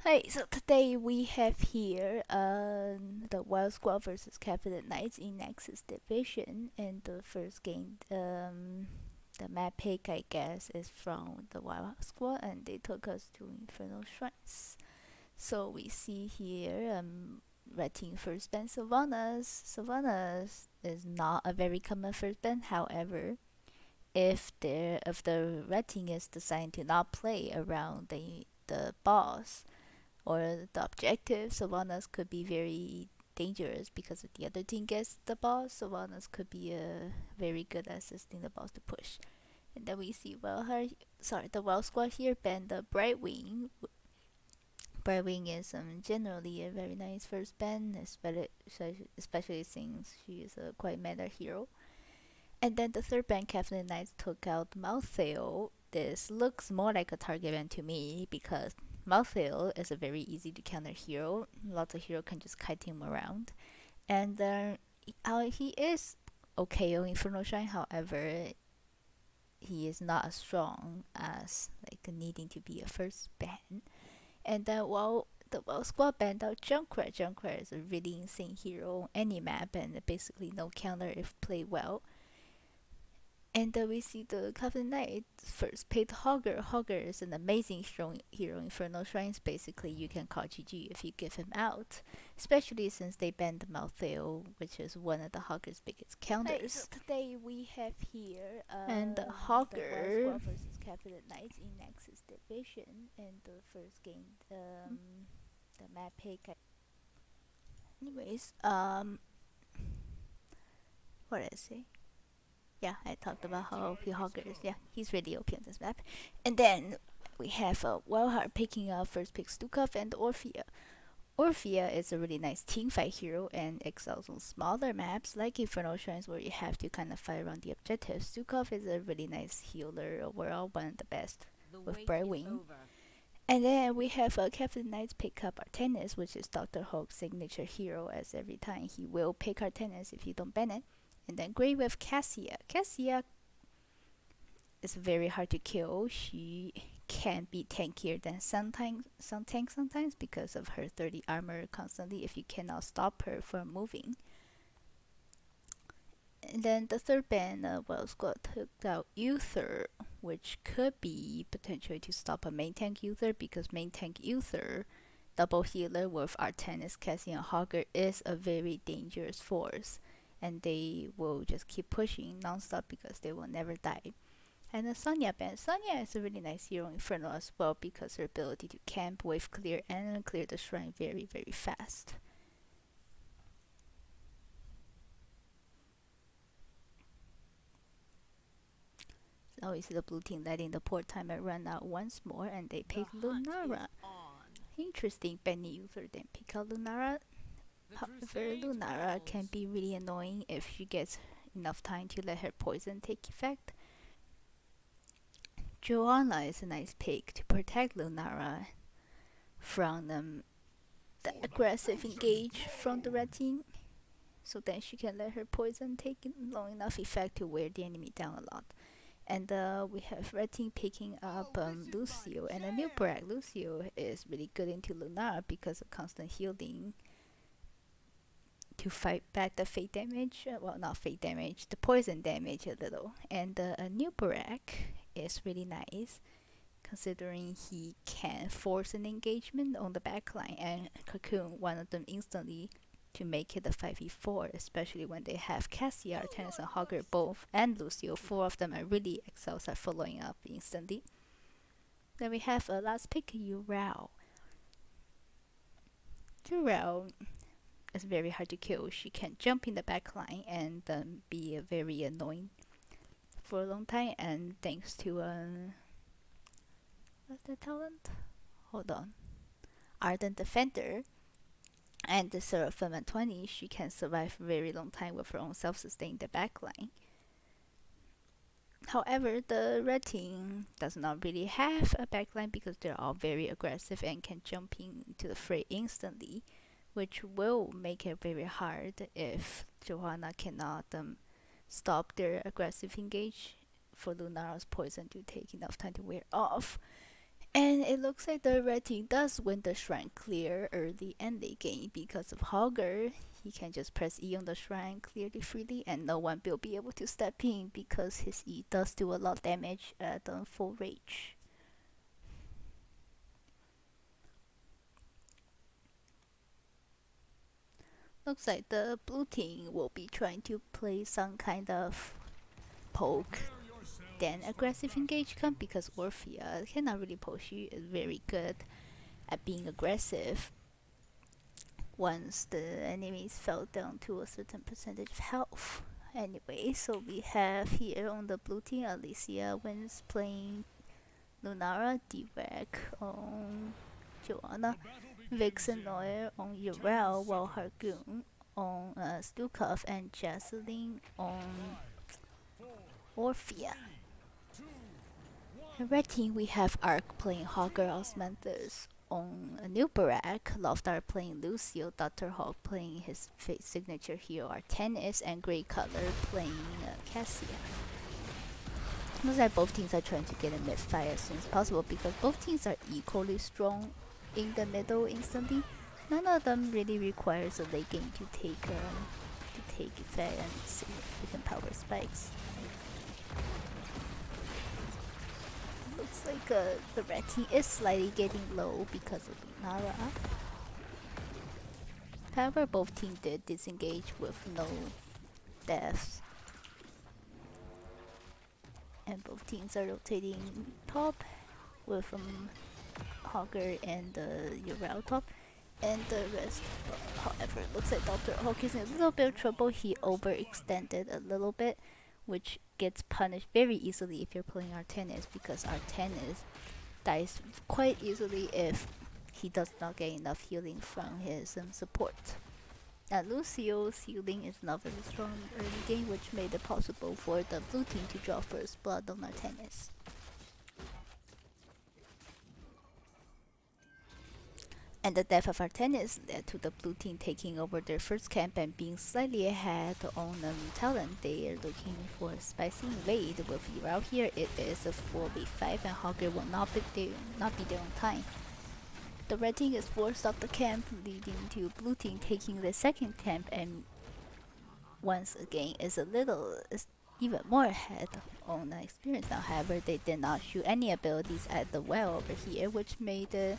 Hey, so today we have here the Wild Squad versus Caffeinated Knights in Nexus Division, and the first game, the map pick I guess is from the Wild Squad, and they took us to Infernal Shrines. So we see here, red team first band Sylvanas. Sylvanas is not a very common first band, however. If the red team is deciding to not play around the boss, or the objective, Sylvanas could be very dangerous because if the other team gets the boss, Sylvanas could be very good at assisting the boss to push. And then we see the Well Squad here ban the Brightwing. Brightwing is generally a very nice first ban, especially since she is a quite meta hero. And then the third ban, Caffeinated Knights took out Malthael. This looks more like a target ban to me because Malthael is a very easy to counter hero. Lots of hero can just kite him around. And he is okay on Infernal Shrine, however, he is not as strong as like needing to be a first ban. And then while the Well Squad banned out Junkrat. Junkrat is a really insane hero on any map and basically no counter if played well. And then we see the Covenant Knight first picked Hogger. Hogger is an amazing strong hero in Infernal Shrines. Basically, you can call GG if you give him out, especially since they banned Malthael, which is one of the Hogger's biggest counters. Hey, so today we have here and the Hogger versus Caffeinated Knights in Nexus Division, and the first game, the map pick. Anyways, what did I say? Yeah, I talked about how OP Hogger is. Yeah, he's really OP on this map. And then we have Wellheart picking up first pick Stukov and Orphea. Orphea is a really nice teamfight hero and excels on smaller maps like Infernal Shrines where you have to kind of fight around the objectives. Stukov is a really nice healer overall, one of the best with Brightwing. And then we have Captain Knights pick up Artenis, which is Dr. Hulk's signature hero, as every time he will pick Artenis if you don't ban it. And then Grey with Cassia. Cassia is very hard to kill. She can be tankier than some tanks sometimes because of her 30 armor constantly if you cannot stop her from moving. And then the third ban, Well Squad took out Uther, which could be potentially to stop a main tank Uther because main tank Uther, double healer with Artenis, Cassie, and Hogger is a very dangerous force. And they will just keep pushing non-stop because they will never die. And the Sonya band. Sonya is a really nice hero in Inferno as well because her ability to camp, wave clear, and clear the shrine very, very fast. Now we see the blue team letting the port timer run out once more, and they pick Lunara. Interesting, Benny user then pick out Lunara. However, Lunara can be really annoying if she gets enough time to let her poison take effect. Joanna is a nice pick to protect Lunara from the aggressive engage from the red team, so then she can let her poison take long enough effect to wear the enemy down a lot. And we have red team picking up Lucio and a new Bragg. Lucio is really good into Lunara because of constant healing to fight back the fate damage. Well, not fate damage, the poison damage a little. And a new Bragg is really nice considering he can force an engagement on the backline and cocoon one of them instantly to make it a 5v4, especially when they have Cassia, Artenis, and Hogger both, and Lucio. Four of them are really excels at following up instantly. Then we have a last pick, Urao. Urao is very hard to kill. She can jump in the backline and be very annoying for a long time, and thanks to what's the talent? Hold on. Ardent Defender and the Seraphim at 20, she can survive a very long time with her own self-sustained backline. However, the red team does not really have a backline because they're all very aggressive and can jump into the fray instantly, which will make it very hard if Johanna cannot stop their aggressive engage for Lunara's poison to take enough time to wear off. And it looks like the red team does win the shrine clear early and late game because of Hogger. He can just press E on the shrine clearly freely and no one will be able to step in because his E does do a lot of damage at full rage. Looks like the blue team will be trying to play some kind of poke then aggressive engage camp because Orphea cannot really push you, is very good at being aggressive once the enemies fell down to a certain percentage of health. Anyway, so we have here on the blue team Alicia wins playing Lunara, D-Rec on Joanna, Vixen Noir on Urel, while Hargoon on Stukov and Jocelyn on Orphea. In red team, we have Ark playing Hogger Osmanthus on a new Barak, Loftar playing Lucio, Dr. Hawk playing his signature hero Artenis, and Grey Cutler playing Cassia. Looks like both teams are trying to get a mid fight as soon as possible because both teams are equally strong in the middle instantly. None of them really requires a late game to take effect and significant power spikes. Looks like the red team is slightly getting low because of Nara. However, both teams did disengage with no deaths. And both teams are rotating top with Hogger and Urel top. And the rest, however, looks like Dr. Hawk is in a little bit of trouble. He overextended a little bit, which gets punished very easily if you're playing Artenis because Artenis dies quite easily if he does not get enough healing from his support. Now Lucio's healing is not very strong in the early game, which made it possible for the blue team to draw first blood on Artenis. And the death of Artenis led to the blue team taking over their first camp and being slightly ahead on talent. They are looking for a spicy raid with Urel here. It is a 4v5 and Hogger will not be there on time. The red team is forced off the camp, leading to blue team taking the second camp and once again is even more ahead on experience now. However, they did not shoot any abilities at the well over here, which made it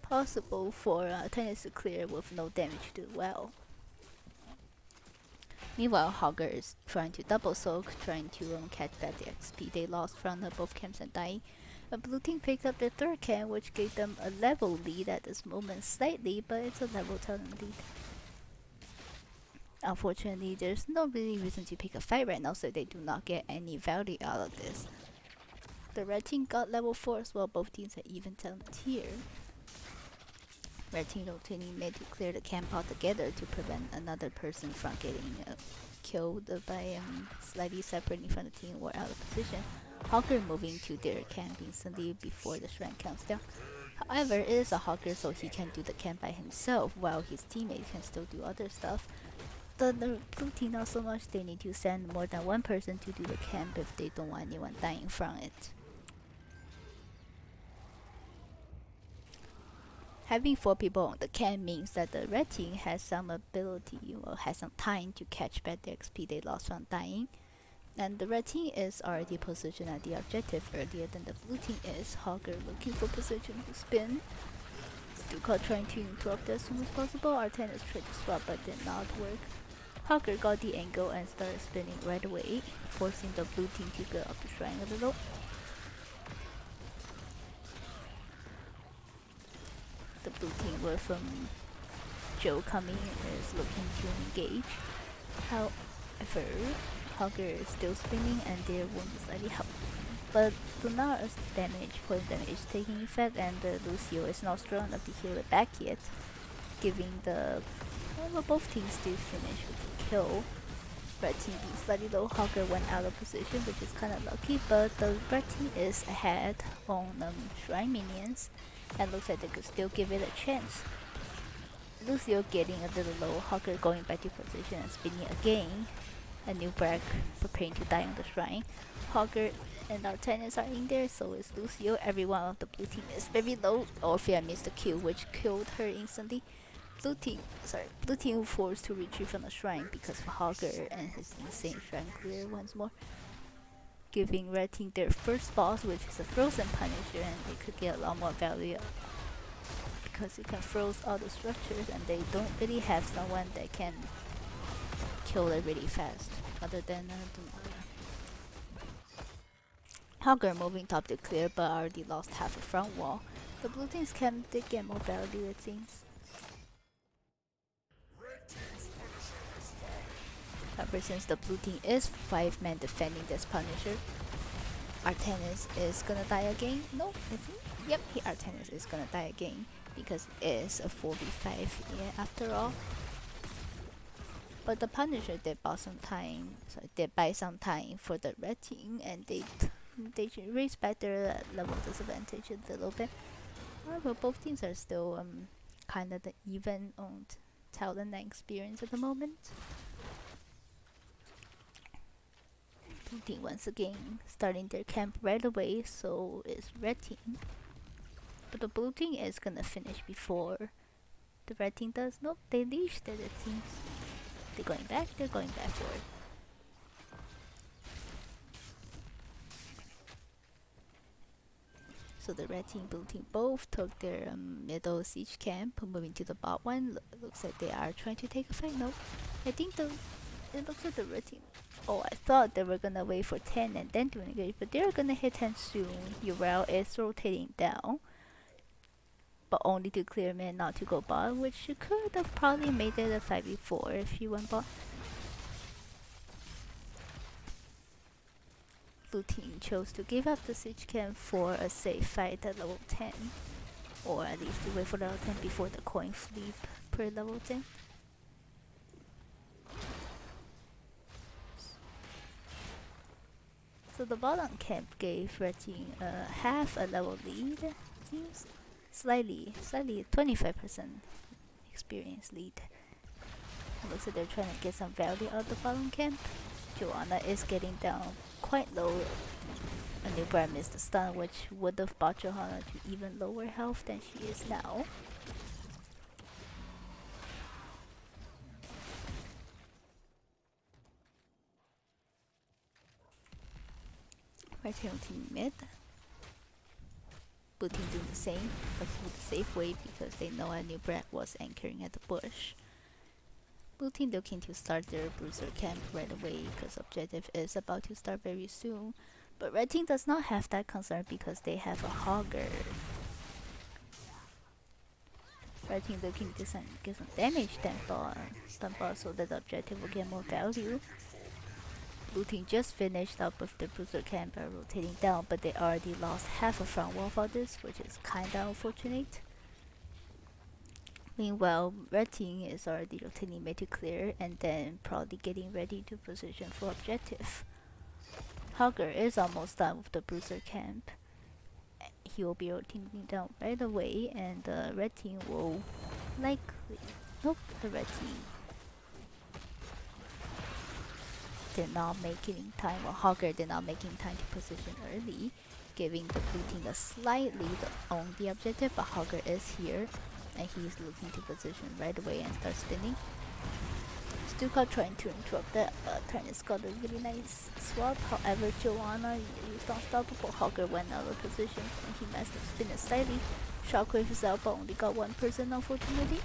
possible for Tennis to clear with no damage to the well. Meanwhile, Hogger is trying to double soak, trying to catch back the XP they lost from both camps and dying. The blue team picked up their third camp, which gave them a level lead at this moment slightly, but it's a level talent lead. Unfortunately, there's no really reason to pick a fight right now, so they do not get any value out of this. The red team got level 4 as well, both teams are even talent here. Red team rotating mid to clear the camp altogether to prevent another person from getting killed by slightly separating from the team or out of position. Hogger moving to their camp instantly before the shrine counts down. However, it is a Hogger, so he can do the camp by himself while his teammates can still do other stuff. The blue team not so much, they need to send more than one person to do the camp if they don't want anyone dying from it. Having 4 people on the camp means that the red team has some ability or has some time to catch back the XP they lost from dying. And the red team is already positioned at the objective earlier than the blue team is. Hogger looking for position to spin. Stuka trying to interrupt as soon as possible. Artenis tried to swap but did not work. Hogger got the angle and started spinning right away, forcing the blue team to go up the shrine a little. The blue team with Joe coming is looking to engage. However, Hogger is still spinning and their wound is slightly helped. But Lunara's poison damage is taking effect and Lucio is not strong enough to heal it back yet, giving both teams to finish with a kill. Red team being slightly low, Hogger went out of position, which is kinda lucky, but the red team is ahead on shrine minions and looks like they could still give it a chance. Lucio getting a little low, Hogger going back to position and spinning again. A new Brack preparing to die on the shrine. Hogger And our tenants are in there, so is Lucio. Everyone of the blue team is very low. Orphea missed the kill, which killed her instantly. Blue team forced to retreat from the shrine because of Hogger and his insane shrine clear once more, giving red team their first boss, which is a frozen Punisher, and they could get a lot more value because it can froze all the structures, and they don't really have someone that can kill it really fast, other than Hogger moving top to clear, but already lost half a front wall. The blue team's camp did get more value, it seems. However, since the blue team is 5 men defending this Punisher, Artenis is gonna die again. No, is he? Yep, Artenis is gonna die again because it is a 4v5 after all. But the Punisher did buy some time, for the red team, and they raise back their level disadvantage a little bit. However, both teams are still kind of the even on talent and experience at the moment. Blue team once again starting their camp right away, so is red team. But the blue team is gonna finish before the red team does. Nope, they leashed it seems. They're going back forward. So the red team, blue team both took their middle siege camp, moving to the bot one. Looks like they are trying to take a fight. Nope. I think it looks like the red team. Oh, I thought they were gonna wait for 10 and then do an engage, but they're gonna hit 10 soon. Urel is rotating down, but only to clear mid, not to go bot, which you could have probably made it a 5v4 if you went bot. Blue team chose to give up the siege camp for a safe fight at level 10, or at least to wait for level 10 before the coin flip per level 10. So the bottom camp gave red team half a level lead, seems. Slightly, 25% experience lead. It looks like they're trying to get some value out of the bottom camp. Joanna is getting down quite low. A new brand missed the stun, which would have brought Johanna to even lower health than she is now. Right here on team mid. Blue team doing the same, but the safe way because they know a new brand was anchoring at the bush. Blue team looking to start their bruiser camp right away because objective is about to start very soon. But red team does not have that concern because they have a Hogger. Red team looking to get some damage done so that the objective will get more value. Blue team just finished up with the bruiser camp by rotating down, but they already lost half a front wall for this, which is kinda unfortunate. Meanwhile, red team is already rotating mid to clear and then probably getting ready to position for objective. Hogger is almost done with the bruiser camp. He will be rotating down right away, and the red team will likely... Nope, the red team did not make it in time, or Hogger did not make it in time to position early, giving the blue team a slight lead on the objective, but Hogger is here, and he's looking to position right away and start spinning. Stuka trying to interrupt that, Tyrannus got a really nice swap, however Joanna used unstoppable. Hogger went out of position and he messed up spinning slightly. Shockwave is out but only got one person unfortunately.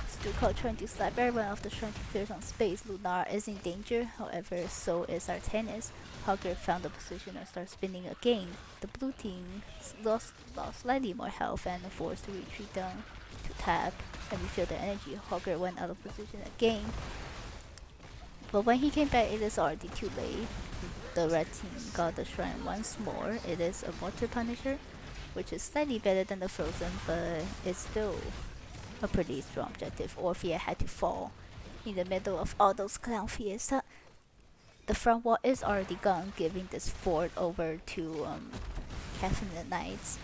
Stuka trying to slap everyone off the shrine to clear some space. Lunar is in danger, however so is Artenis. Hogger found the position and started spinning again. The blue team lost slightly more health and forced to retreat down to tap and refill their energy. Hogger went out of position again. But when he came back, it is already too late. The red team got the shrine once more. It is a Mortar Punisher, which is slightly better than the Frozen, but it's still a pretty strong objective. Orphea had to fall in the middle of all those clown fiesta. The front wall is already gone, giving this fort over to Caffeinated Knights.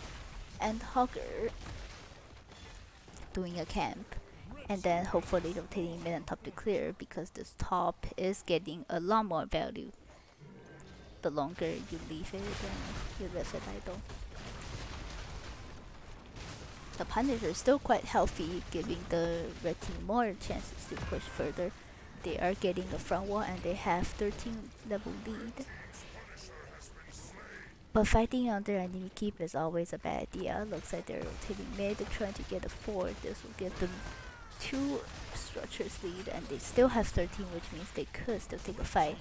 And Hogger doing a camp. And then hopefully rotating mid and top to clear because this top is getting a lot more value. the longer you leave it and you leave it idle. The Punisher is still quite healthy, giving the red team more chances to push further. They are getting the front wall and they have 13 level lead. But fighting on their enemy keep is always a bad idea. Looks like they're rotating mid, trying to get a 4. This will give them 2 structures lead and they still have 13, which means they could still take a fight.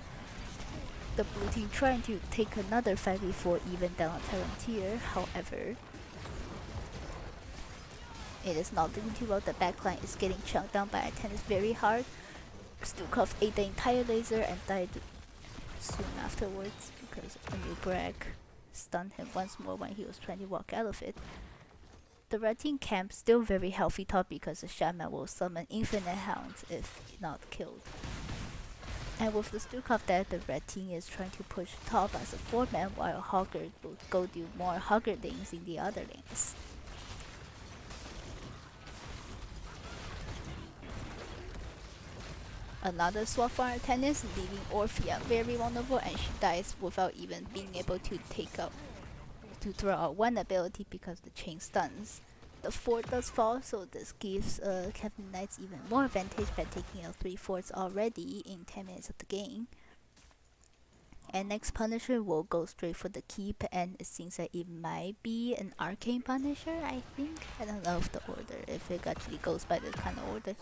The blue team trying to take another 5v4 even down a Terran tier, however, it is not looking too well. The backline is getting chunked down by Artanis very hard. Stukov ate the entire laser and died soon afterwards because a new brag stunned him once more when he was trying to walk out of it. The red team camp still very healthy top because the shaman will summon infinite hounds if not killed. And with the Stukov dead, the red team is trying to push top as a 4-man while Hogger will go do more Hogger things in the other lanes. Another swap for Artanis, leaving Orphea very vulnerable, and she dies without even being able to throw out one ability because the chain stuns. The 4 does fall, so this gives Caffeinated even more advantage by taking out 3 forts already in 10 minutes of the game. And next Punisher will go straight for the keep, and it seems that it might be an Arcane Punisher, I think. I don't know if the order, if it actually goes by this kind of order.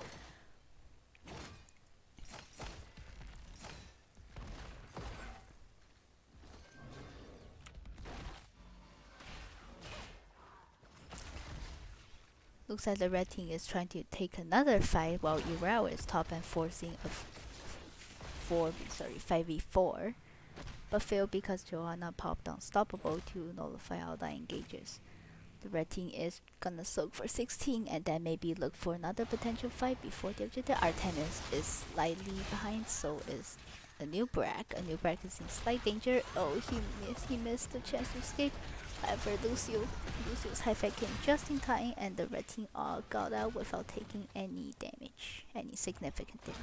Looks like the red team is trying to take another fight while Irao is top and forcing a 5v4, but failed because Johanna popped Unstoppable to nullify all the engages. The red team is gonna soak for 16 and then maybe look for another potential fight before the objective. Artanis is slightly behind, so is a new Brack. A new Brack is in slight danger. Oh, he missed the chance to escape. However, Lucio's high fight came just in time, and the red team all got out without taking any damage, any significant damage.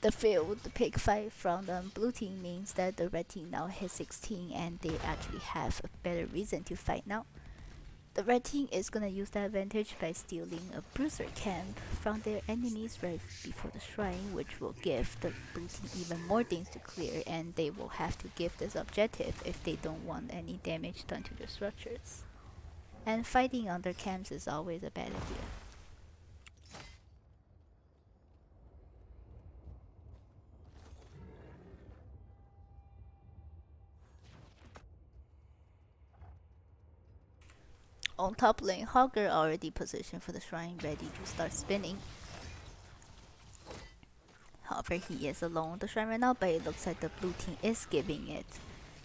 The failed pick fight from the blue team means that the red team now has 16 and they actually have a better reason to fight now. The red team is gonna use that advantage by stealing a bruiser camp from their enemies right before the shrine, which will give the blue team even more things to clear, and they will have to give this objective if they don't want any damage done to the structures. And fighting under camps is always a bad idea. On top lane, Hogger already positioned for the shrine, ready to start spinning. However, he is alone on the shrine right now, but it looks like the blue team is giving it.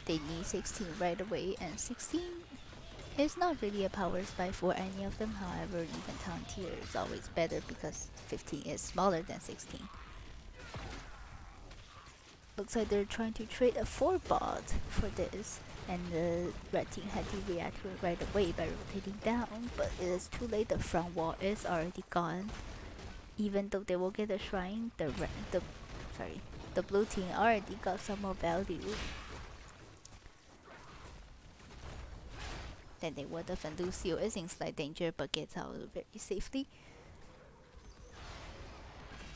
They need 16 right away, and 16 is not really a power spike for any of them. However, even town tier is always better because 15 is smaller than 16. Looks like they're trying to trade a 4 bot for this, and the red team had to react to it right away by rotating down, but it is too late. The front wall is already gone. Even though they will get a shrine, the blue team already got some more value than they would have, and Lucio is in slight danger but gets out very safely.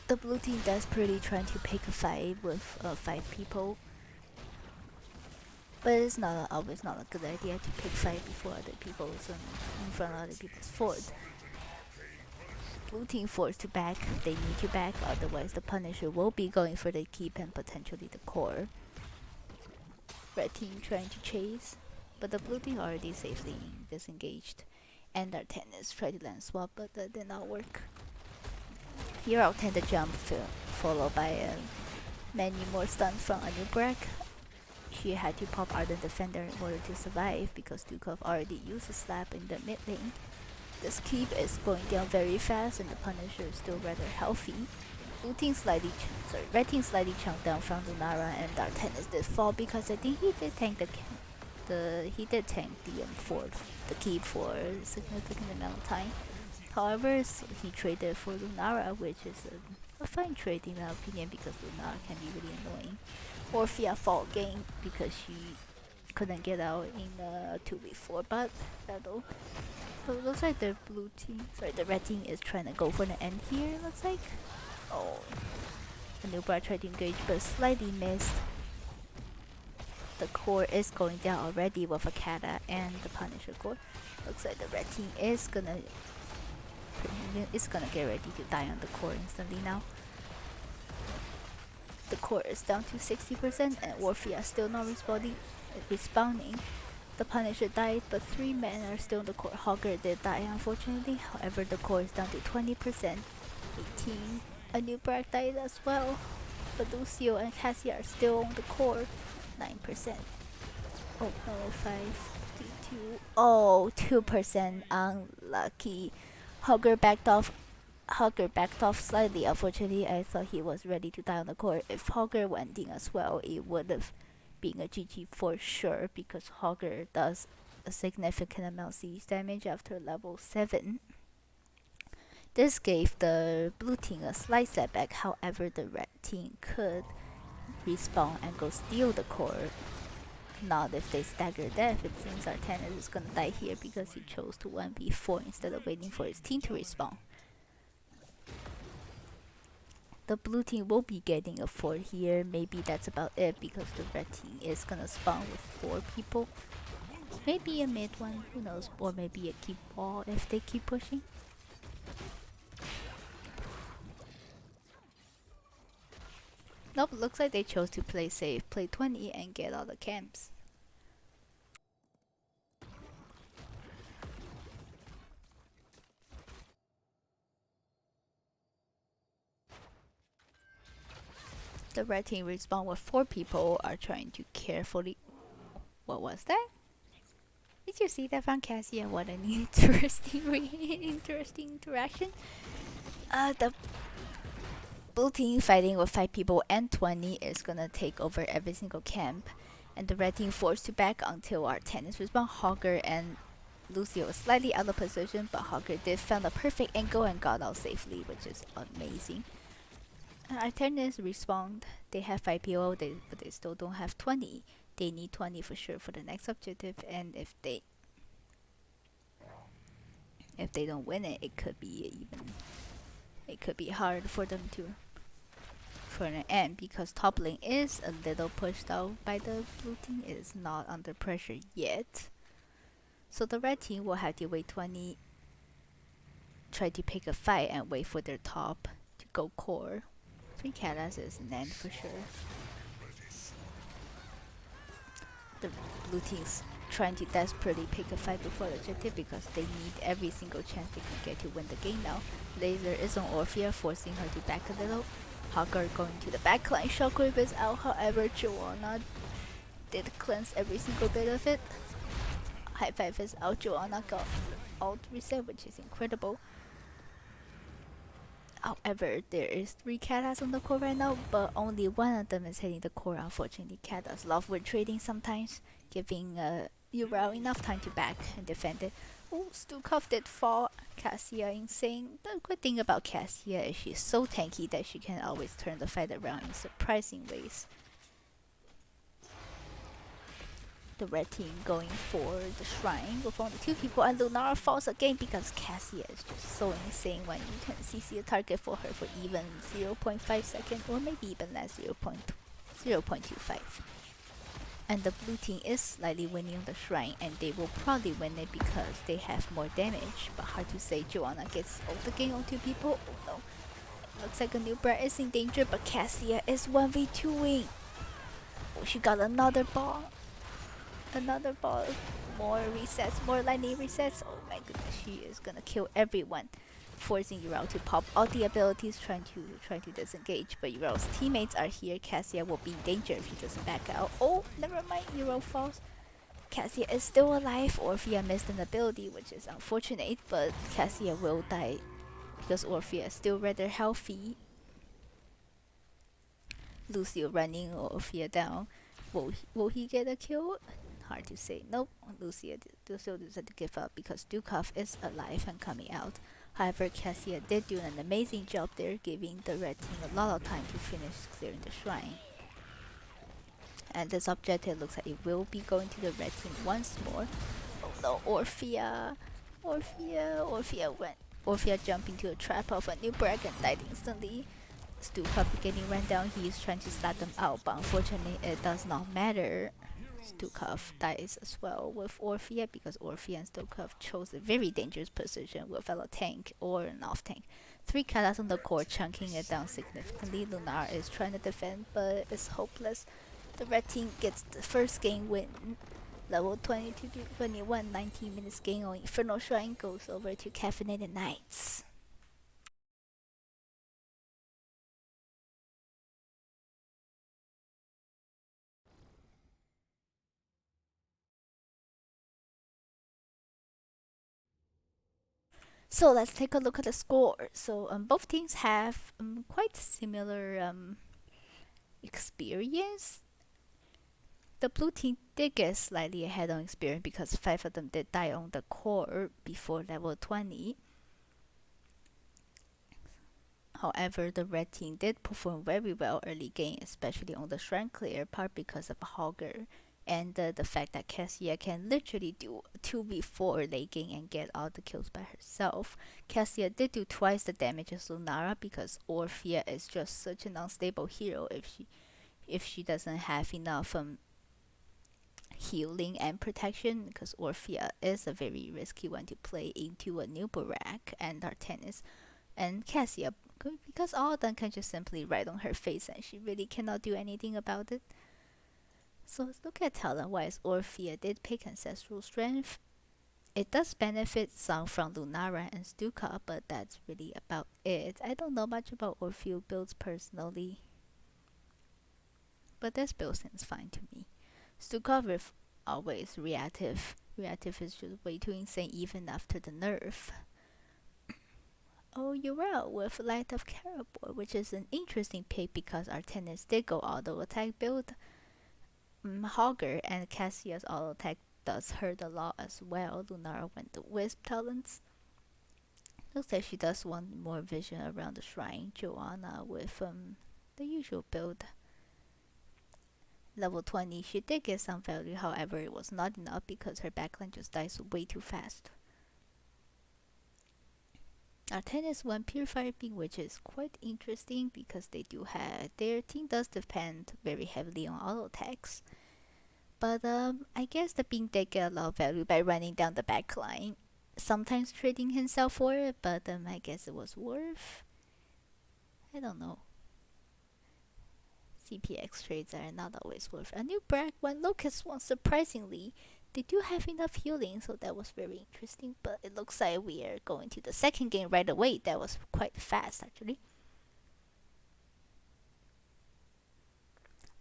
The blue team desperately trying to pick a fight with 5 people, but it's always not a good idea to pick fight before other people's in front of other people's fort. Blue team forced to back. They need to back, otherwise the Punisher will be going for the keep and potentially the core. Red team trying to chase, but the blue team already safely disengaged. And Artanis tried to land swap, but that did not work. Here I'll tend to jump, followed by many more stuns from Anubrak. She had to pop Ardent Defender in order to survive because Dukov already used a slap in the mid lane. This keep is going down very fast and the Punisher is still rather healthy. Red team slightly chunked down from Lunara, and Artanis did fall because I think he did tank the keep for a significant amount of time. However, he traded for Lunara, which is a fine trade in my opinion because Lunar can be really annoying. Orphea fall game because she couldn't get out in the 2v4 but battle. So it looks like the blue team, sorry, the red team is trying to go for the end here, it looks like. Oh, the Nubra tried to engage but slightly missed. The core is going down already with a Kata and the Punisher core. Looks like the red team is gonna get ready to die on the core instantly now. The core is down to 60% and Orphea still not respawning. The Punisher died, but 3 men are still in the core. Hogger did die unfortunately, however the core is down to 20%. 18. A new Brack died as well, but Lucio and Cassie are still on the core. 9%. Oh no, 5, 3, 2. Oh, 2% unlucky. Hogger backed off slightly. Unfortunately, I thought he was ready to die on the core. If Hogger went in as well, it would have been a GG for sure because Hogger does a significant amount of siege damage after level 7. This gave the blue team a slight setback, however the red team could respawn and go steal the core. Not if they stagger death. It seems our tenant is gonna die here because he chose to 1v4 instead of waiting for his team to respawn. The blue team will be getting a 4 here. Maybe that's about it because the red team is gonna spawn with 4 people. Maybe a mid one, who knows, or maybe a keep wall if they keep pushing. Nope, looks like they chose to play safe, play 20 and get all the camps. The red team respawn with 4 people are trying to carefully... What was that? Did you see that from Cassia? What an interesting interaction. The blue team fighting with 5 people and 20 is gonna take over every single camp. And the red team forced to back until our tenants respawn. Hogger and Lucio was slightly out of position, but Hogger did find a perfect angle and got out safely, which is amazing. Our tenants respawned. They have 5 people, but they still don't have 20. They need 20 for sure for the next objective, and if they don't win it, it could be hard for them to for an end because top lane is a little pushed out by the blue team. It is not under pressure yet, so the red team will have to wait 20, try to pick a fight and wait for their top to go core. 3 Katas is an end for sure. The blue team's trying to desperately pick a fight before the objective because they need every single chance they can get to win the game now. Laser is on Orphea, forcing her to back a little. Hogger going to the backline. Shockwave is out, however, Joanna did cleanse every single bit of it. High 5 is out, Joanna got alt reset, which is incredible. However, there is 3 Katas on the core right now, but only one of them is hitting the core. Unfortunately, Katas love win trading sometimes, giving Urao enough time to back and defend it. Oh, Stukov did fall. Cassia insane. The good thing about Cassia is she's so tanky that she can always turn the fight around in surprising ways. The red team going for the shrine with only 2 people, and Lunara falls again because Cassia is just so insane when you can CC a target for her for even 0.5 seconds or maybe even less, 0.25. And the blue team is slightly winning on the shrine, and they will probably win it because they have more damage, but hard to say. Joanna gets ult again on 2 people. Oh no, looks like a new brat is in danger, but Cassia is 1v2ing. Oh, she got another ball. More resets, more lightning resets. Oh my goodness, she is gonna kill everyone, forcing Urao to pop all the abilities, trying to disengage. But Urao's teammates are here. Cassia will be in danger if he doesn't back out. Oh, never mind, Urao falls. Cassia is still alive. Orphea missed an ability, which is unfortunate, but Cassia will die because Orphea is still rather healthy. Lucio running Orphea down. Will he get a kill? Hard to say. Nope, Lucio decided to give up because Dukov is alive and coming out. However, Cassia did do an amazing job there, giving the red team a lot of time to finish clearing the shrine. And this objective looks like it will be going to the red team once more. Oh no, Orphea! Orphea went. Orphea jumped into a trap of a new Brag and died instantly. Stukov getting run down, he is trying to slap them out, but unfortunately it does not matter. Stukov dies as well with Orphea because Orphea and Stukov chose a very dangerous position with a tank or an off tank. 3 Katas on the core, chunking it down significantly. Lunar is trying to defend, but it's hopeless. The red team gets the first game win. Level 22 to 21, 19 minutes game on Infernal Shrine goes over to Caffeinated Knights. So let's take a look at the score. So both teams have quite similar experience. The blue team did get slightly ahead on experience because 5 of them did die on the core before level 20. However, the red team did perform very well early game, especially on the shrine clear part because of Hogger and the fact that Cassia can literally do 2v4 late game and get all the kills by herself. Cassia did do twice the damage as Lunara because Orphea is just such an unstable hero if she doesn't have enough healing and protection, because Orphea is a very risky one to play into a new Barak and Artenis and Cassia, because all of them can just simply write on her face and she really cannot do anything about it. So let's look at talent wise. Orphea did pick Ancestral Strength. It does benefit some from Lunara and Stuka, but that's really about it. I don't know much about Orphea builds personally, but this build seems fine to me. Stuka with always reactive. Reactive is just way too insane even after the nerf. Oh, you're out with Light of Caribou, which is an interesting pick because Artenis did go auto attack build. Hogger and Cassia's auto attack does hurt a lot as well. Lunara went the Wisp talents. Looks like she does want more vision around the shrine. Joanna with the usual build. Level 20, she did get some value, however it was not enough because her backline just dies way too fast. Artenis won Purifier Beam, which is quite interesting because they do have their team does depend very heavily on auto attacks. But I guess the Beam did get a lot of value by running down the backline. Sometimes trading himself for it, but I guess it was worth. I don't know. CPX trades are not always worth. A new brag when Locust won surprisingly. They do have enough healing, so that was very interesting. But it looks like we are going to the second game right away. That was quite fast, actually.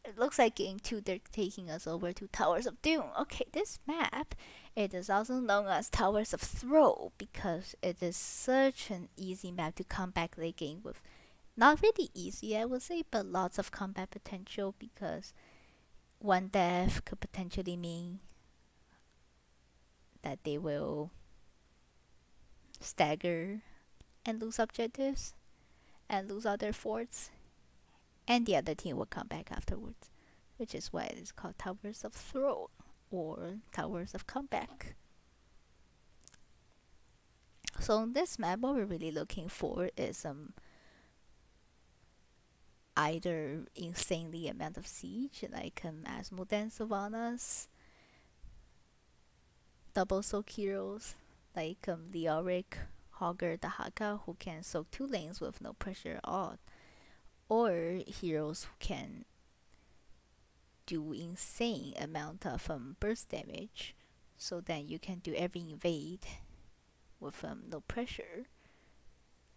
It looks like game 2 they're taking us over to Towers of Doom. Okay, this map, it is also known as Towers of Throw because it is such an easy map to come back late game with. Not really easy, I would say, but lots of combat potential because one death could potentially mean that they will stagger and lose objectives and lose other forts, and the other team will come back afterwards, which is why it is called Towers of Throw or Towers of Comeback. So on this map, what we're really looking for is either insanely amount of siege, like Asmodee Sylvanas, double soak heroes, like Leoric, Hogger, Dahaka, who can soak 2 lanes with no pressure at all, or heroes who can do insane amount of burst damage, so then you can do every invade with no pressure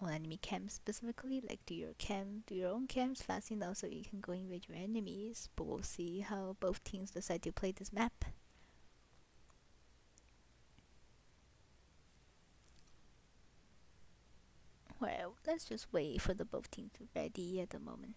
on enemy camps specifically, like do your own camps fast enough so you can go invade your enemies. But we'll see how both teams decide to play this map. Well, let's just wait for the both teams to be ready at the moment.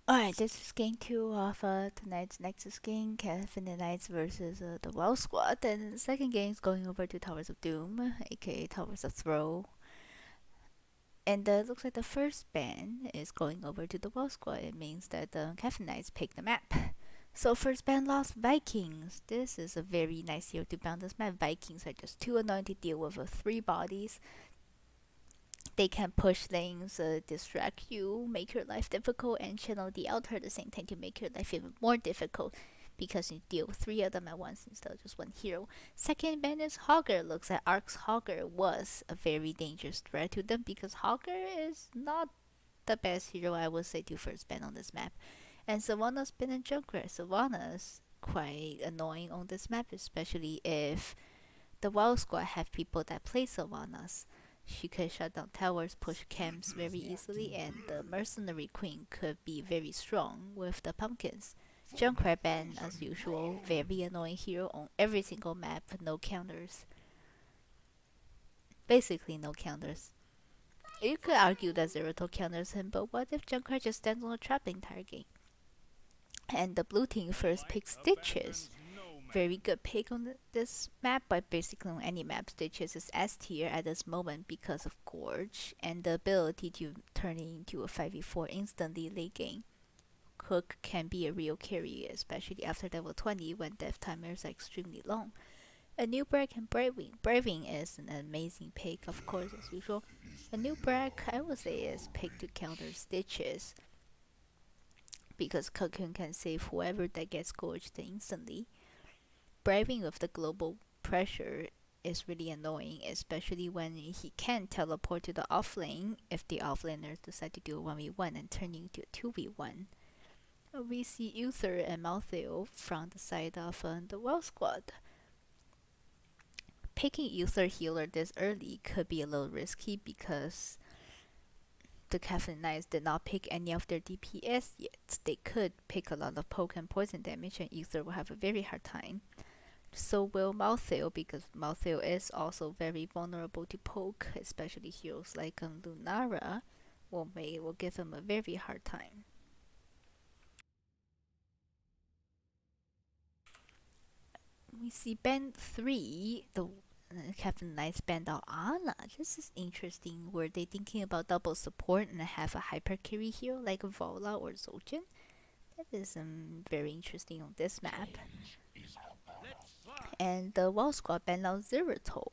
Alright, this is game two of tonight's Nexus game, Caffeinated versus the Well Squad. And the second game is going over to Towers of Doom, aka Towers of Throw. And looks like the first ban is going over to the Well Squad. It means that the Caffeinated pick the map. So first ban lost Vikings. This is a very nice hero to ban this map. Vikings are just too annoying to deal with three bodies. They can push things, distract you, make your life difficult, and channel the altar at the same time to make your life even more difficult because you deal with three of them at once instead of just one hero. Second ban is Hogger. Looks like Ark's Hogger was a very dangerous threat to them because Hogger is not the best hero I would say to first ban on this map. And Savannah's been a Junkrat. Savannah's quite annoying on this map, especially if the Wild Squad have people that play Sylvanas. She could shut down towers, push camps very easily, and the Mercenary Queen could be very strong with the pumpkins. Junkrat ban, as usual, very annoying hero on every single map, no counters. Basically, no counters. You could argue that Zeroto counters him, but what if Junkrat just stands on a trap the entire game? And the blue team first picks Stitches. Very good pick on this map, but basically on any map, Stitches is S tier at this moment because of Gorge and the ability to turn it into a 5v4 instantly late game. Hook can be a real carry, especially after level 20 when death timers are extremely long. A new Brag and Braving. Braving is an amazing pick, of course, as usual. A new Brag, I would say, is picked to counter Stitches because Cocoon can save whoever that gets gorged instantly. Braving with the global pressure is really annoying, especially when he can teleport to the offlane if the offlaners decide to do a 1v1 and turn into a 2v1. We see Uther and Malthael from the side of the Well Squad. Picking Uther healer this early could be a little risky because the Caffeinated did not pick any of their DPS yet. They could pick a lot of poke and poison damage and Uther will have a very hard time. So will Malthael because Malthael is also very vulnerable to poke, especially heroes like Lunara will give him a very hard time. We see band 3, the Captain Knights band out Ana. This is interesting. Were they thinking about double support and have a hyper carry hero like Vola or Zojin? That is very interesting on this map. And the Wall Squad band out Zeratul,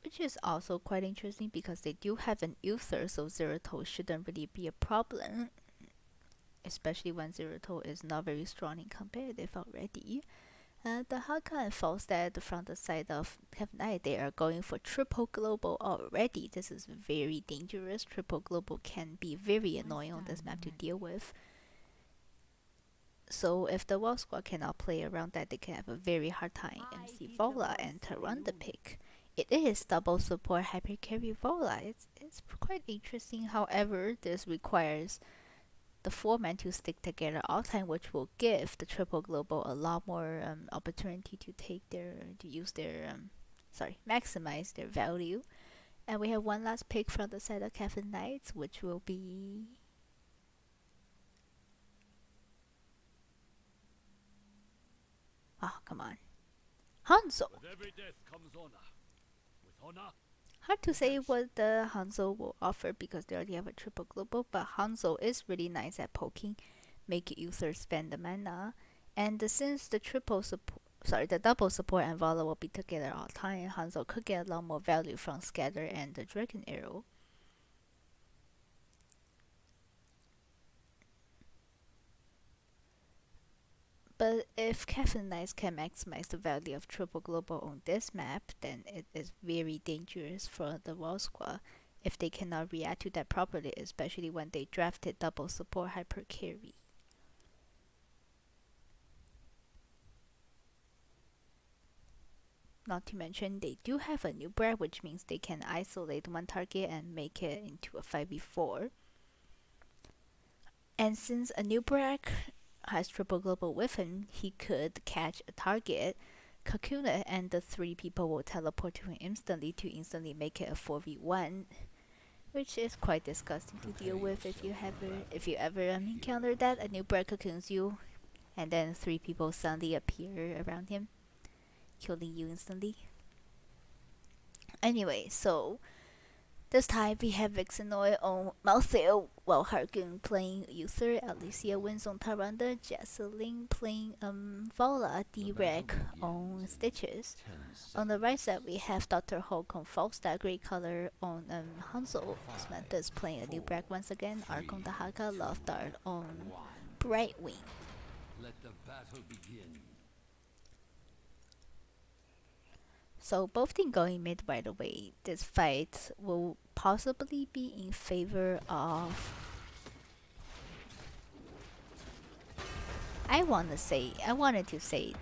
which is also quite interesting because they do have an Uther, so Zeratul shouldn't really be a problem, especially when Zeratul is not very strong in competitive already. The Haka and Falstad from the side of Caffeinated, they are going for triple global already. This is very dangerous. Triple global can be very annoying on this map to deal with. So if the Wall Squad cannot play around that, they can have a very hard time. MC Vola and Taran the pick. It is double support hyper carry Vola. It's quite interesting. However, this requires the four men to stick together all time, which will give the triple global a lot more opportunity to maximize their value. And we have one last pick from the side of Caffeinated, which will be come on, Hanzo. Hard to say what the Hanzo will offer because they already have a triple global, but Hanzo is really nice at poking, make Uther spend the mana, and since the double support and Vala will be together all the time, Hanzo could get a lot more value from Scatter and the Dragon Arrow. But if Caffeinated can maximize the value of triple global on this map, then it is very dangerous for the Wall Squad if they cannot react to that properly, especially when they drafted double support hyper carry. Not to mention they do have a new brand, which means they can isolate one target and make it into a 5v4. And since a new brand has triple global with him, he could catch a target. Kakuna and the three people will teleport to him instantly to instantly make it a 4v1. which is quite disgusting to deal with if you ever encounter that. A new bird cocoons you, and then three people suddenly appear around him, killing you instantly. Anyway, so this time we have Vixenoid on Malthael, while Hargun playing Uther, Alicia wins on Tyrande, Jesseline playing Vola, D-Rec on Stitches. On the right side we have Dr. Hulk on Falstad, Grey Color on Hanzo, Samantha's playing a new Brack once again, Ark on Dahaka, Love Dart on Brightwing. Let the battle begin. So both teams going mid right away. This fight will possibly be in favor of. I wanted to say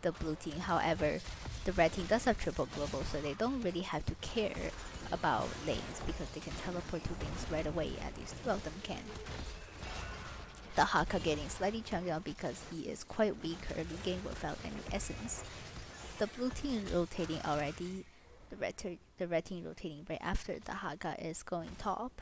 the blue team. However, the red team does have triple global, so they don't really have to care about lanes because they can teleport to lanes right away. At least two of them can. The Haka getting slightly chunky out because he is quite weak early game without any essence. The blue team rotating already. The red team rotating right after the Haga is going top.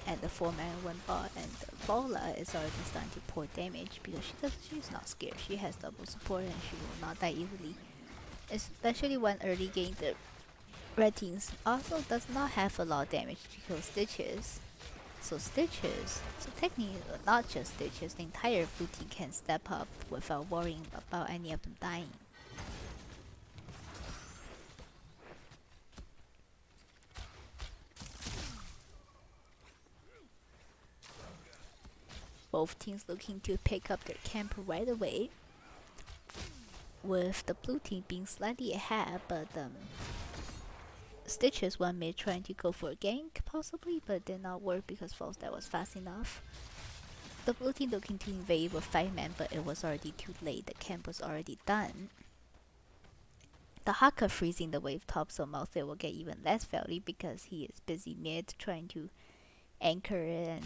And the 4-man 1 bot, and the Vola is already starting to pour damage because she's not scared. She has double support and she will not die easily. Especially when early game the red teams also does not have a lot of damage to kill Stitches. So technically not just Stitches, the entire blue team can step up without worrying about any of them dying. Both teams looking to pick up their camp right away, with the blue team being slightly ahead, but Stitches one mid trying to go for a gank possibly, but did not work because Falstad was fast enough. The blue team looking to invade with 5-man, but it was already too late. The camp was already done. The Haka freezing the wave top, so Malthael will get even less value because he is busy mid trying to anchor and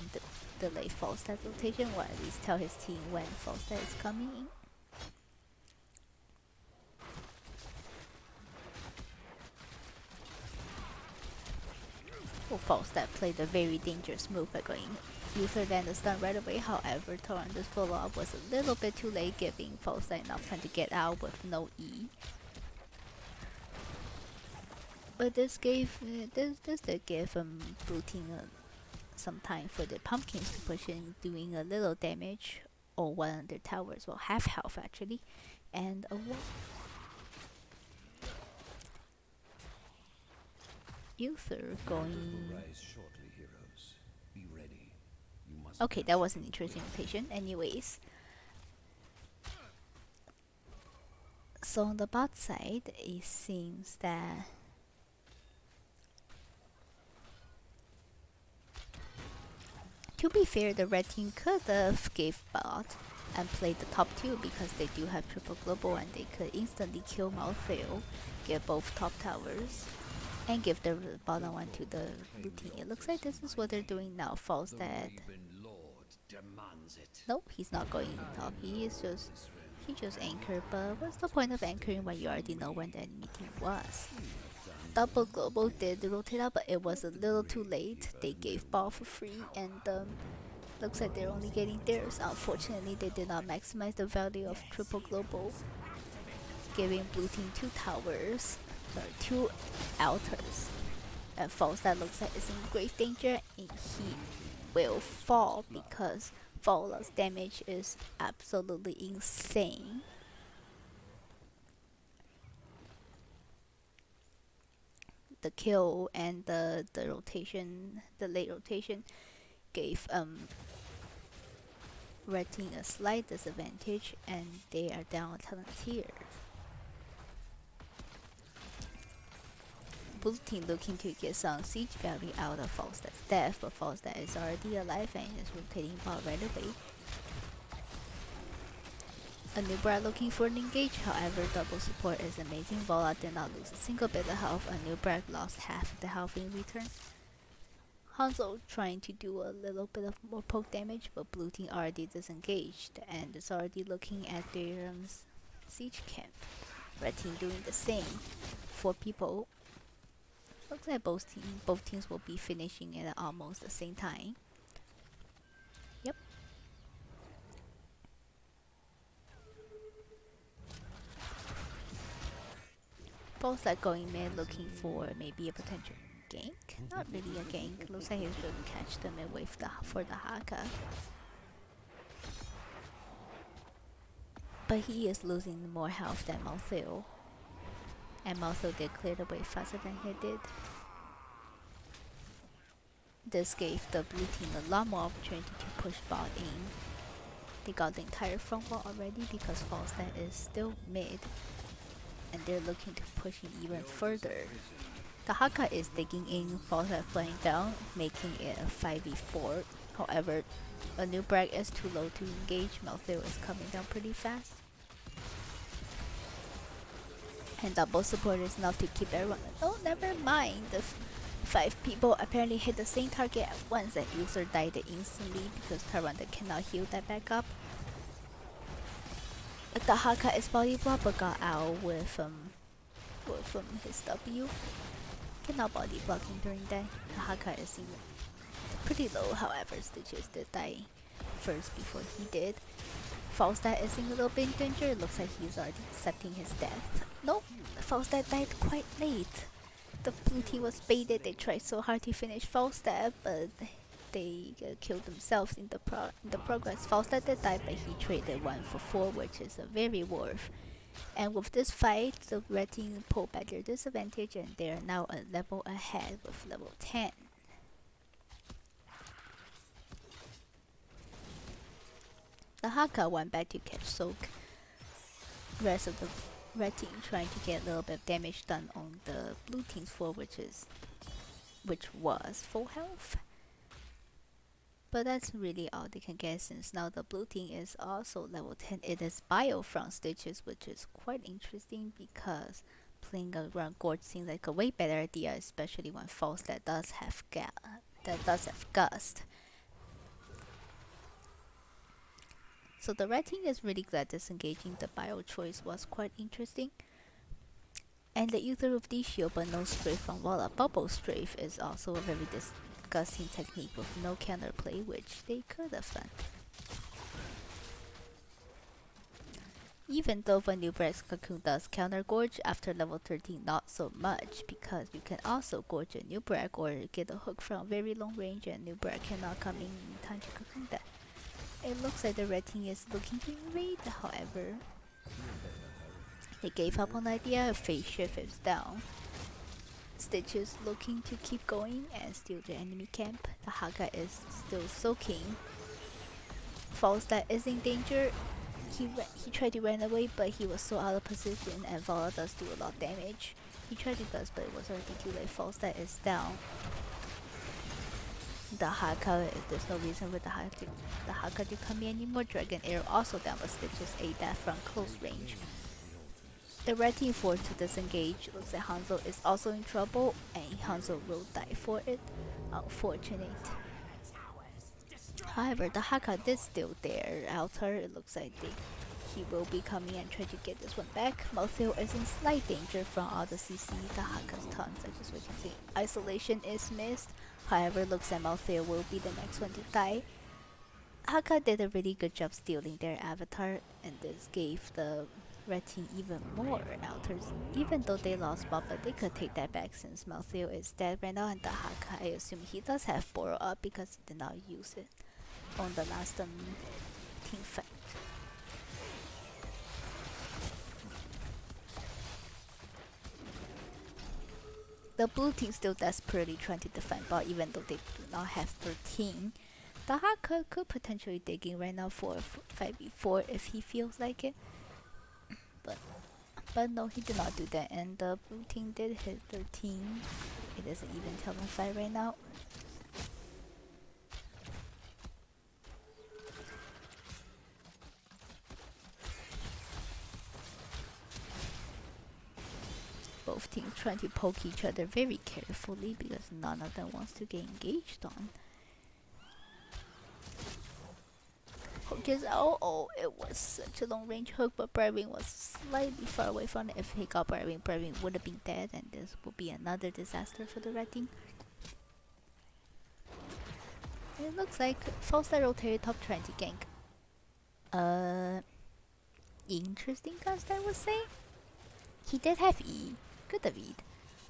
delay Falstad rotation, or at least tell his team when Falstad is coming in. Falstad played a very dangerous move by going Uther then the stun right away. However, Torrent's follow-up was a little bit too late, giving Falstad enough time to get out with no E. But this did give blue team some time for the pumpkins to push in, doing a little damage, or one of their towers, well, half health actually, and a wall. Uther going. Okay, that was an interesting rotation. Anyways, so on the bot side, it seems that to be fair, the red team could have gave bot and played the top 2 because they do have triple global and they could instantly kill Malthael, get both top towers, and give the bottom one to the blue team. It looks like this is what they're doing now. Falstad. Nope, he's not going top. He just anchored, but what's the point of anchoring when you already know when the enemy team was? Double global did rotate out, but it was a little too late. They gave ball for free, and looks like they're only getting theirs. Unfortunately, they did not maximize the value of triple global, giving blue team 2 towers, sorry, 2 altars. And Falstad looks like it's in great danger, and he will fall because Vola's damage is absolutely insane. The kill and the rotation, the late rotation, gave red team a slight disadvantage, and they are down a talent here. Blue team looking to get some siege value out of Falstad's death, but Falstad is already alive and is rotating bot right away. Anubra looking for an engage, however double support is amazing. Vola did not lose a single bit of health, Anubra lost half of the health in return. Hanzo trying to do a little bit of more poke damage, but blue team already disengaged and is already looking at their siege camp. Red team doing the same. 4 people. Looks like both teams will be finishing at almost the same time. Yep. Both are going mid looking for maybe a potential gank. Not really a gank. Looks like he's going to catch the mid wave for the Haka. But he is losing more health than Malthil. And Malthil did clear the wave faster than he did. This gave the blue team a lot more opportunity to push bot in. They got the entire front wall already because Falstad is still mid. And they're looking to push him even further. The Haka is digging in, Falstad flying down, making it a 5v4. However, a new brag is too low to engage. Malthil is coming down pretty fast. And double support is enough to keep everyone. Oh, never mind. The 5 people apparently hit the same target at once and user died instantly because Tyrande cannot heal that back up. The Haka is body block but got out with his W. Cannot body blocking during that. The Haka is in pretty low, however, Stitches did die first before he did. Falstad is in a little bit in danger. It looks like he's already accepting his death. Nope, Falstad died quite late. The blue team was baited. They tried so hard to finish Falstad, but they killed themselves in the progress. Falstad did die, but he traded 1 for 4, which is a very worth. And with this fight, the red team pulled back their disadvantage, and they are now a level ahead with level 10. The Haka went back to catch Soak. Rest of the red team trying to get a little bit of damage done on the blue team's floor, which was full health. But that's really all they can get since now the blue team is also level 10. It is bio from Stitches, which is quite interesting because playing around Gorge seems like a way better idea, especially when false that does have Gust. So the red team is really glad disengaging the bio choice was quite interesting. And the user of the shield but no strafe from Walla. Bubble strafe is also a very disgusting technique with no counterplay, which they could have done. Even though the new Brex Cocoon does counter Gorge, after level 13 not so much, because you can also Gorge a new Break or get a hook from very long range and new Break cannot come in time to Cocoon that. It looks like the red team is looking to invade, however, they gave up on the idea. Phase shift is down. Stitch is looking to keep going and steal the enemy camp. The Haka is still soaking. Falstad is in danger. He tried to run away, but he was so out of position, and Vala does do a lot of damage. He tried to gust, but it was already too late. Falstad is down. The Haka, there's no reason for the Haka to come in anymore. Dragon Arrow also down, but Stitches ate that from close range. The red team forced to disengage. Looks like Hanzo is also in trouble, and Hanzo will die for it. Unfortunate. However, the Haka did steal their altar. It looks like he will be coming and try to get this one back. Malthil is in slight danger from all the CC. The Haka's tons, as we can see. Isolation is missed. However, looks like Malthil will be the next one to die. Haka did a really good job stealing their avatar, and this gave the red team even more altars. Even though they lost bot, but they could take that back since Malthil is dead right now, and the Haka, I assume he does have Borrow up because he did not use it on the last team fight. The blue team still desperately trying to defend bot even though they do not have 13. The Haka could potentially dig in right now for 5v4 if he feels like it. But no, he did not do that, and the blue team did hit 13. It is an even Telvin fight right now. Both teams trying to poke each other very carefully because none of them wants to get engaged on. because it was such a long range hook, but Brevin was slightly far away from it. If he got Brevin would have been dead, and this would be another disaster for the red team. It looks like Falstad rotated top trying to gank. Interesting cast, I would say. He did have E. Could have E.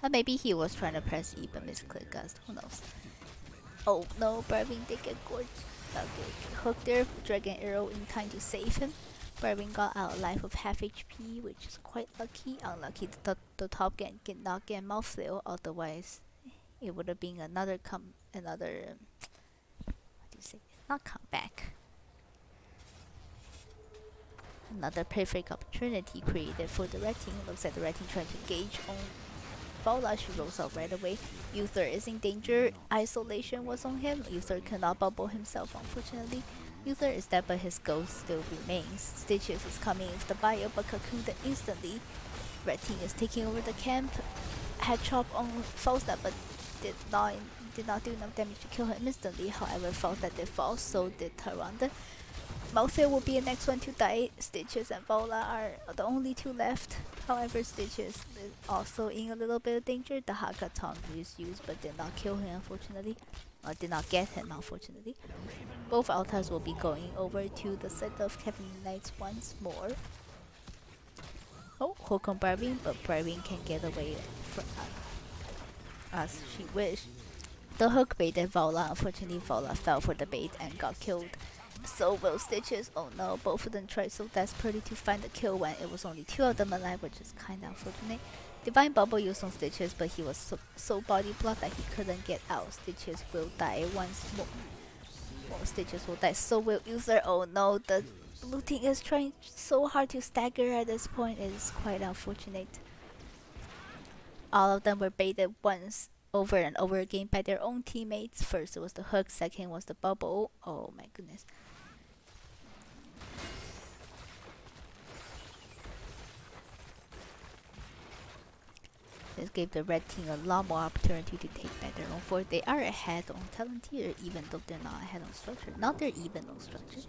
Or maybe he was trying to press E but misclick gust. Who knows? Oh no, Brevin did get gorged. Okay, hooked there, Dragon Arrow in time to save him. Brevin got out alive with half HP, which is quite lucky. Unlucky the top gank did not get mouthfeel, otherwise it would have been another what do you say? Not comeback. Another perfect opportunity created for the red team. Looks like the red team trying to gauge on Paula. She rolls out right away. Uther is in danger. Isolation was on him. Uther cannot bubble himself, unfortunately. Uther is dead, but his ghost still remains. Stitches is coming with the bio, but cocooned instantly. Red team is taking over the camp. Head chop on Falstad, but did not do enough damage to kill him instantly. However, Falstad did fall, so did Tyrande. Malphite will be the next one to die. Stitches and Vola are the only two left. However, Stitches is also in a little bit of danger. The Haka Tongue is used but did not kill him, unfortunately. Or did not get him, unfortunately. Both altars will be going over to the set of Caffeinated once more. Oh, hook on Barbine, but Barbine can get away from as she wished. The hook baited Vola. Unfortunately, Vola fell for the bait and got killed. So will Stitches. Oh no, both of them tried so desperately to find the kill when it was only two of them alive, which is kinda unfortunate. Divine Bubble used on Stitches, but he was so body blocked that he couldn't get out. Stitches will die once more. Oh, Stitches will die, so will Uther. Oh no, the blue team is trying so hard to stagger at this point. It is quite unfortunate. All of them were baited once over and over again by their own teammates. First it was the hook, second was the bubble. Oh my goodness. This gave the red team a lot more opportunity to take back their own fort. They are ahead on talent tier, even though they're not ahead on structure. Now they're even on structure.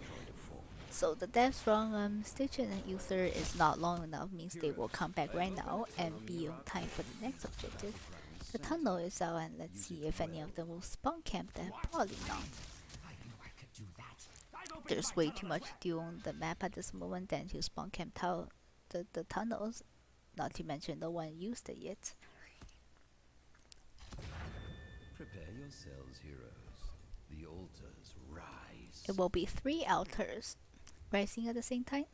So the death from Stitches and Uther is not long enough, means they will come back right now and be on time for the next objective. The tunnel is out, and let's see if any of them will spawn camp there. Probably not. There's way too much to do on the map at this moment than to spawn camp the tunnels. Not to mention no one used it yet. Prepare yourselves, heroes. The altars rise. It will be 3 altars rising at the same time.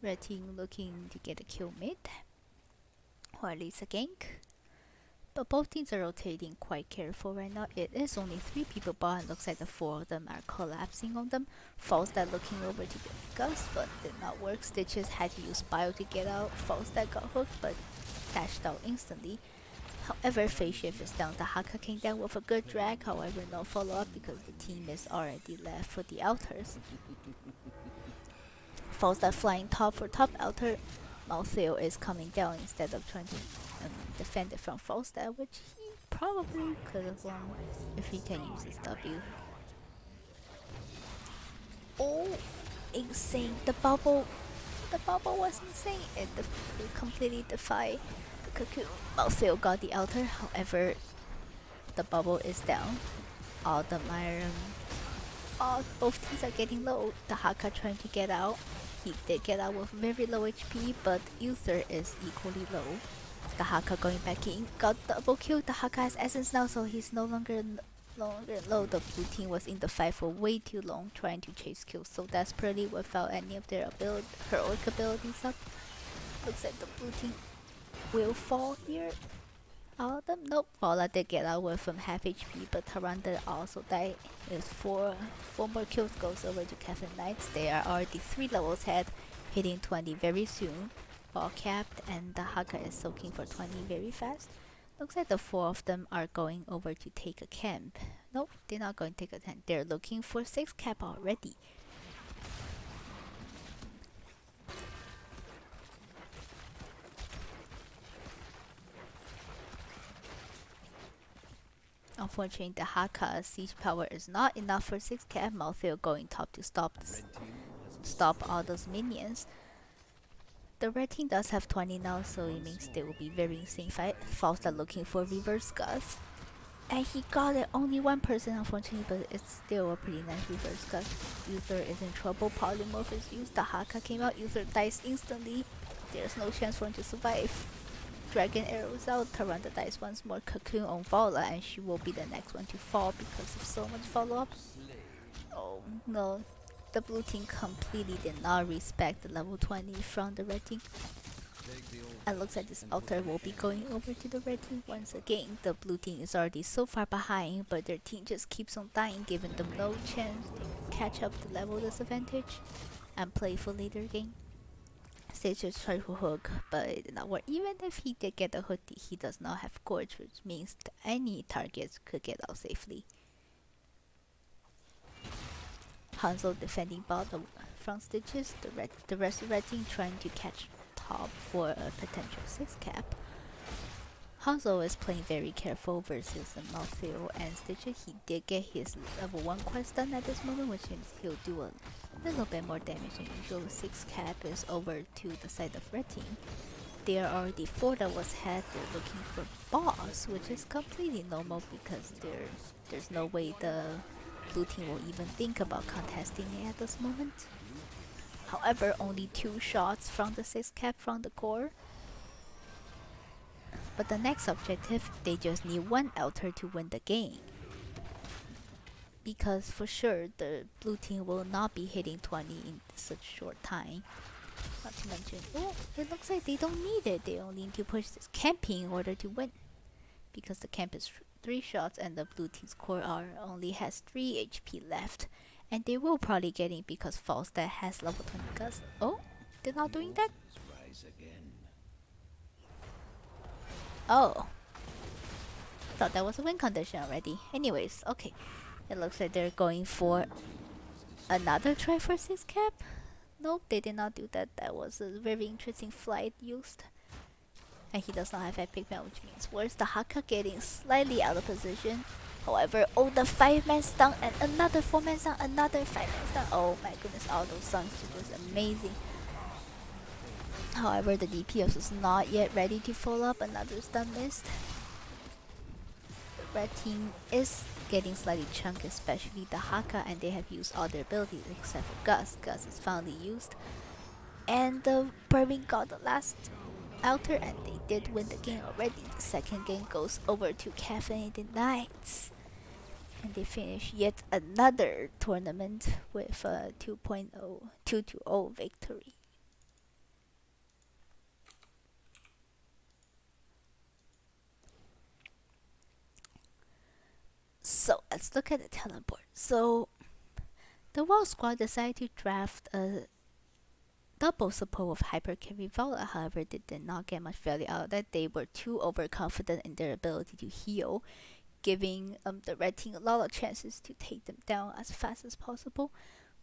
Red team looking to get a kill mid, or at least a gank. But both teams are rotating quite careful right now. It is only 3 people bot, and looks like the 4 of them are collapsing on them. Falstad looking over to get Gust, but did not work. Stitches had to use bio to get out. Falstad got hooked, but dashed out instantly. However, phase shift is down. The Haka came down with a good drag, however no follow up because the team is already left for the altars. Falstad flying top for top altar. Malphite is coming down instead of trying to defend it from Falstad, which he probably could have won if he can use his W. Oh, insane! The bubble was insane. It completely defied the cocoon. Malphite got the altar, however, the bubble is down. All the both teams are getting low. The Haka trying to get out. He did get out with very low HP, but Uther is equally low. The Haka going back in, got double kill. The Haka has essence now, so he's no longer low. The blue team was in the fight for way too long, trying to chase kills so desperately without any of their heroic abilities up. Looks like the blue team will fall here. All of them? Nope. Paula did get out with half HP, but Tyrande also died. It's 4 more kills goes over to Caffeinated. They are already 3 levels ahead, hitting 20 very soon. Ball capped, and the Haka is soaking for 20 very fast. Looks like the 4 of them are going over to take a camp. Nope, they're not going to take a camp. They're looking for 6 cap already. Unfortunately, the Haka siege power is not enough for 6 cap. Malthael going top to Red team has stop all destroyed those minions. The red team does have 20 now, so it once means they will more. be very insane fight. Rise False are to looking for meet. reverse gus. And he got it, only 1% unfortunately, but it's still a pretty nice reverse gus. Uther is in trouble, polymorph is used, the Haka came out, Uther dies instantly. There's no chance for him to survive. Dragon arrows out, Tyrande dies once more, cocoon on Vala, and she will be the next one to fall because of so much follow-up. Oh no, the blue team completely did not respect the level 20 from the red team. It looks like this altar will be going over to the red team once again. The blue team is already so far behind, but their team just keeps on dying, giving them no chance to catch up the level disadvantage and play for later game. Sage just tried to hook, but it did not work. Even if he did get the hook, he does not have Gorge, which means that any targets could get out safely. Hanzo defending bottom from Stitches, the rest of the red team trying to catch top for a potential 6 cap. Hanzo is playing very careful versus Malthael and Stitches. He did get his level 1 quest done at this moment, which means he'll do a little bit more damage than usual. 6 cap is over to the side of red team. There are already 4 that was had. They're looking for boss, which is completely normal because there's no way the blue team will even think about contesting it at this moment. However, only 2 shots from the 6 cap from the core. But the next objective, they just need 1 altar to win the game. Because for sure, the blue team will not be hitting 20 in such short time. Not to mention, oh, it looks like they don't need it. They only need to push this camping in order to win. Because the camp is 3 shots and the blue team's core R only has 3 HP left. And they will probably get in because Falstad has level 20 gus. Oh, they're not doing that? Rise again. Oh. Thought that was a win condition already. Anyways, okay. It looks like they're going for another try for 6 cap. Nope, they did not do that. That was a very interesting flight used. And he does not have epic mail, which means where's the Haka getting slightly out of position. However, oh, the 5-man stun and another 4-man stun, another 5-man stun. Oh my goodness, all those stuns are just amazing. However, the DPS is not yet ready to follow up, another stun missed. The red team is getting slightly chunked, especially the Haka, and they have used all their abilities except for Gus. Gus is finally used. And the Bourbon got the last altar and they did win the game already. The second game goes over to Caffeinated Knights. And they finish yet another tournament with a 2.0, 2-0 victory. So let's look at the talent board. So the Wild Squad decided to draft a double support of Hypercarry Vala. However, they did not get much value out of that. They were too overconfident in their ability to heal, giving the red team a lot of chances to take them down as fast as possible.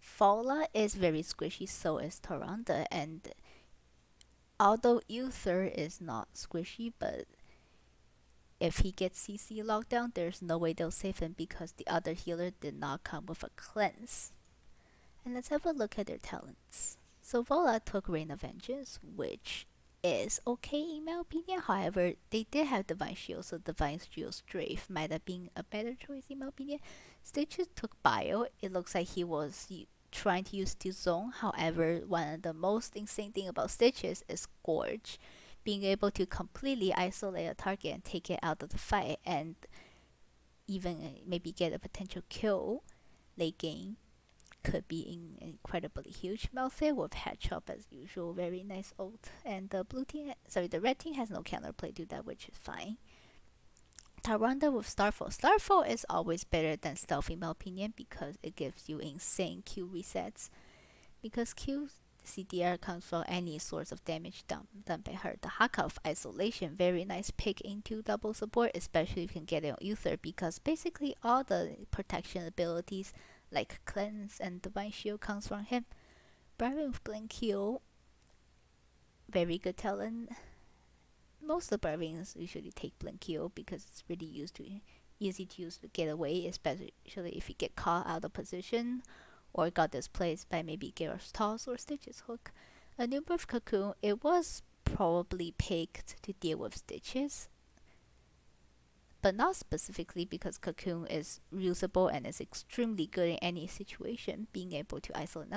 Vala is very squishy, so is Tyrande, and although Uther is not squishy, but if he gets CC lockdown, there's no way they'll save him because the other healer did not come with a cleanse. And let's have a look at their talents. So Vola took Rain of Vengeance, which is okay in my opinion. However, they did have Divine Shield, so Divine Shield Strafe might have been a better choice in my opinion. Stitches took Bio. It looks like he was trying to use the zone. However, one of the most insane thing about Stitches is Gorge. Being able to completely isolate a target and take it out of the fight and even maybe get a potential kill late game could be incredibly huge. Malthael with Headshot as usual, very nice ult. And the red team has no counterplay to that, which is fine. Tyrande with Starfall. Starfall is always better than Stealth in my opinion because it gives you insane Q resets. Because Q CDR comes from any source of damage done by her. The Haka of Isolation, very nice pick into double support, especially if you can get it on Uther because basically all the protection abilities like Cleanse and Divine Shield comes from him. Barbarian with Blink Heal, very good talent. Most of the Barbarians usually take Blink Heal because it's really used to easy to use to get away, especially if you get caught out of position or got displaced by maybe Gareth's toss or Stitch's hook. A new birth cocoon, it was probably picked to deal with Stitches, but not specifically because cocoon is reusable and is extremely good in any situation, being able to isolate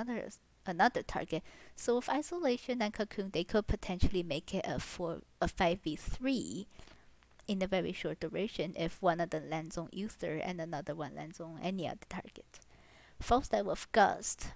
another target. So with isolation and cocoon, they could potentially make it a 5v3 in a very short duration if one of them lands on Uther and another one lands on any other target. False that with Gust.